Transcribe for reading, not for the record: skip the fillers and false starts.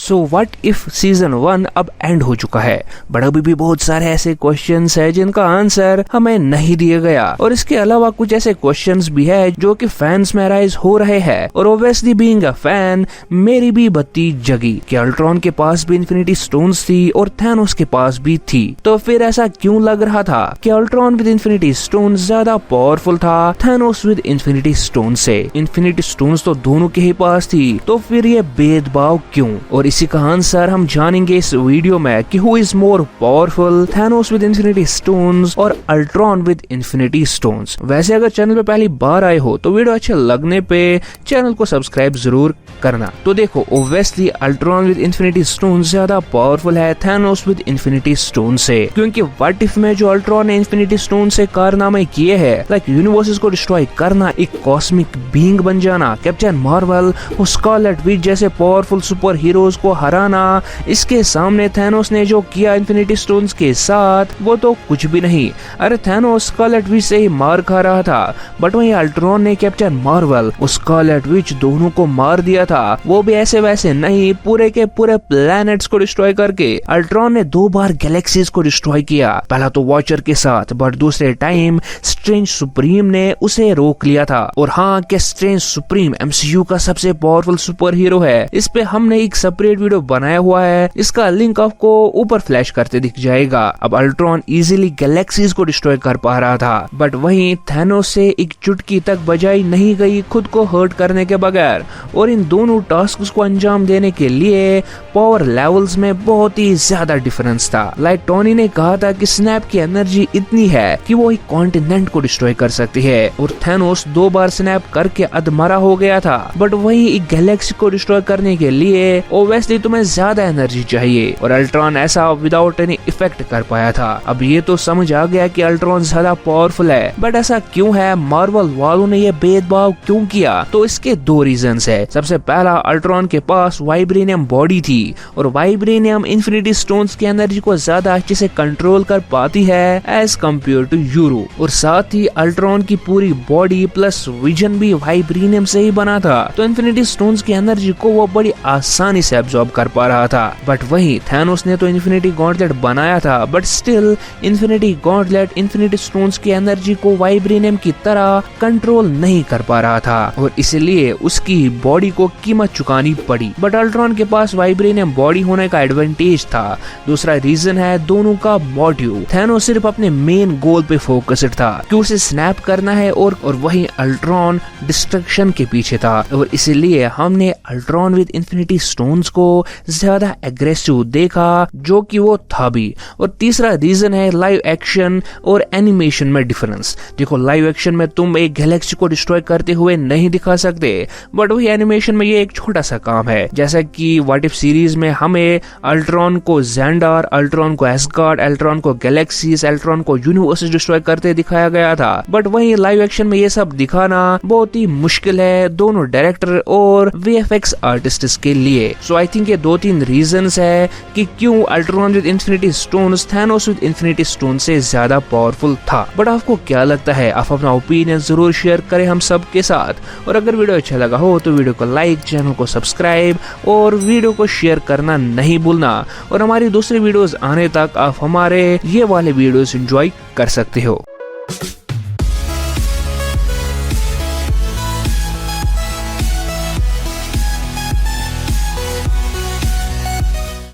So what if season 1 अब and हो चुका है, बट अभी भी बहुत सारे ऐसे क्वेश्चंस है जिनका आंसर हमें नहीं दिया गया, और इसके अलावा कुछ ऐसे क्वेश्चंस भी है जो कि फैंस में राइज हो रहे हैं। और ऑब्वियसली बीइंग अ फैन मेरी भी बत्ती जगी कि अल्ट्रॉन के पास भी इन्फिनिटी स्टोन्स थी और थैनोस के पास भी थी, तो फिर ऐसा क्यों लग रहा था कि अल्ट्रॉन विद इन्फिनिटी स्टोन्स ज्यादा पावरफुल था थैनोस विद इन्फिनिटी स्टोन से? इन्फिनिटी स्टोन्स तो दोनों के ही पास थी, तो फिर ये भेदभाव क्यों? और इसी का आंसर हम जानेंगे इस वीडियो में कि who is more powerful, Thanos with infinity stones और अल्ट्रॉन विद इन्फिनिटी स्टोन्स। वैसे अगर चैनल पे पहली बार आए हो तो वीडियो अच्छे लगने पे चैनल को सब्सक्राइब जरूर करना। तो देखो obviously Ultron with infinity stone ज्यादा पावरफुल है थैनोस विद इन्फिनिटी स्टोन से, क्योंकि व्हाट इफ में जो अल्ट्रॉन ने इन्फिनिटी स्टोन से कारनामे किए हैं, लाइक यूनिवर्सेस को डिस्ट्रॉय करना, एक कॉस्मिक बीइंग बन जाना, कैप्टन मार्वल और स्कारलेट विच जैसे पावरफुल सुपर हीरोज को हराना, इसके सामने थैनोस ने जो किया इन्फिनिटी स्टोन्स के साथ वो तो कुछ भी नहीं। अरे थैनोस स्कारलेट विच से ही मार खा रहा था, बट वहीं अल्ट्रॉन ने कैप्टन मार्वल और स्कारलेट विच दोनों को मार दिया था, वो भी ऐसे वैसे नहीं, पूरे के पूरे प्लैनेट्स को डिस्ट्रॉय करके। अल्ट्रॉन ने 2 बार गैलेक्सीज को डिस्ट्रॉय किया, पहला तो वॉचर के साथ, बट दूसरे टाइम स्ट्रेंज सुप्रीम ने उसे रोक लिया था। और हाँ कि स्ट्रेंज सुप्रीम एमसीयू का सबसे पावरफुल सुपर हीरो है, इस पे हमने एक सेपरेट वीडियो बनाया हुआ है, इसका लिंक आपको ऊपर फ्लैश करते दिख जाएगा। अब अल्ट्रॉन इजीली गैलेक्सीज को डिस्ट्रॉय कर पा रहा था, बट वहीं थैनोस से एक चुटकी तक बजाई नहीं गई खुद को हर्ट करने के बगैर। और इन दोनों टास्क्स को अंजाम देने के लिए पावर लेवल्स में बहुत ही ज्यादा डिफरेंस था। लाइक टोनी ने कहा था कि स्नैप की एनर्जी इतनी है कि वो एक कॉन्टिनेंट को डिस्ट्रॉय कर सकती है, और थैनोस 2 बार स्नैप करके अधमरा हो गया था, बट वहीं एक गैलेक्सी को डिस्ट्रॉय करने के लिए ऑब्वियसली तुम्हें ज्यादा एनर्जी चाहिए, और अल्ट्रॉन ऐसा विदाउट एनी इफेक्ट कर पाया था। अब ये तो समझ आ गया कि अल्ट्रॉन ज्यादा पावरफुल है, बट ऐसा क्यों है, मार्वल वालों ने ये भेदभाव क्यों किया? तो इसके 2 रीजंस है। सबसे पहला, अल्ट्रॉन के पास वाइब्रेनियम बॉडी थी, और वाइब्रेनियम इन्फिनिटी स्टोन्स की एनर्जी को ज्यादा अच्छे से कंट्रोल कर पाती है एज कम्पेयर टू यूरो। और साथ ही अल्ट्रॉन की पूरी बॉडी प्लस विजन भी वाइब्रेनियम से ही बना था, तो इन्फिनिटी स्टोन्स की एनर्जी को वो बड़ी आसानी से एब्जॉर्ब कर पा रहा था। बट वहीं थैनोस ने तो इन्फिनिटी गॉन्टलेट बनाया था, but still infinity gauntlet infinity stones की एनर्जी को वाइब्रेनियम की तरह कंट्रोल नहीं कर पा रहा था, और इसलिए उसकी बॉडी को कीमत चुकानी पड़ी। बट अल्ट्रॉन के पास वाइब्रेनियम बॉडी होने का एडवांटेज था। दूसरा रीजन है दोनों का मोटिव। थैनोस सिर्फ अपने मेन गोल पे फोकस्ड था कि उसे स्नैप करना है, और वहीं अल्ट्रॉन डिस्ट्रक्शन के पीछे था, और इसलिए हमने अल्ट्रॉन विद इन्फिनिटी स्टोन्स को ज्यादा एग्रेसिव देखा, जो कि वो था भी। और तीसरा रीजन है लाइव एक्शन और एनिमेशन में डिफरेंस। देखो लाइव एक्शन में तुम एक गैलेक्सी को डिस्ट्रॉय करते हुए नहीं दिखा सकते, बट वही एनिमेशन में ये एक छोटा सा काम है। जैसा कि व्हाट इफ सीरीज में हमें अल्ट्रॉन को ज़ेंडार, अल्ट्रॉन को एस्गार्ड, अल्ट्रॉन को गैलेक्सीज, अल्ट्रॉन को यूनिवर्सेस डिस्ट्रॉय करते दिखाया गया था, बट वहीं लाइव एक्शन में ये सब दिखाना बहुत ही मुश्किल है दोनों डायरेक्टर और वीएफएक्स आर्टिस्ट के लिए। सो आई थिंक ये 2-3 रीजंस है कि क्यों Ultron with infinity stones Thanos with infinity stone से ज्यादा पावरफुल था। बट आपको क्या लगता है? आप अपना ओपिनियन जरूर शेयर करें हम सब के साथ, और अगर वीडियो अच्छा लगा हो तो वीडियो को लाइक, चैनल को सब्सक्राइब और वीडियो को शेयर करना नहीं भूलना। और हमारी दूसरी वीडियोस आने तक आप हमारे ये वाले वीडियोस एंजॉय कर सकते हो।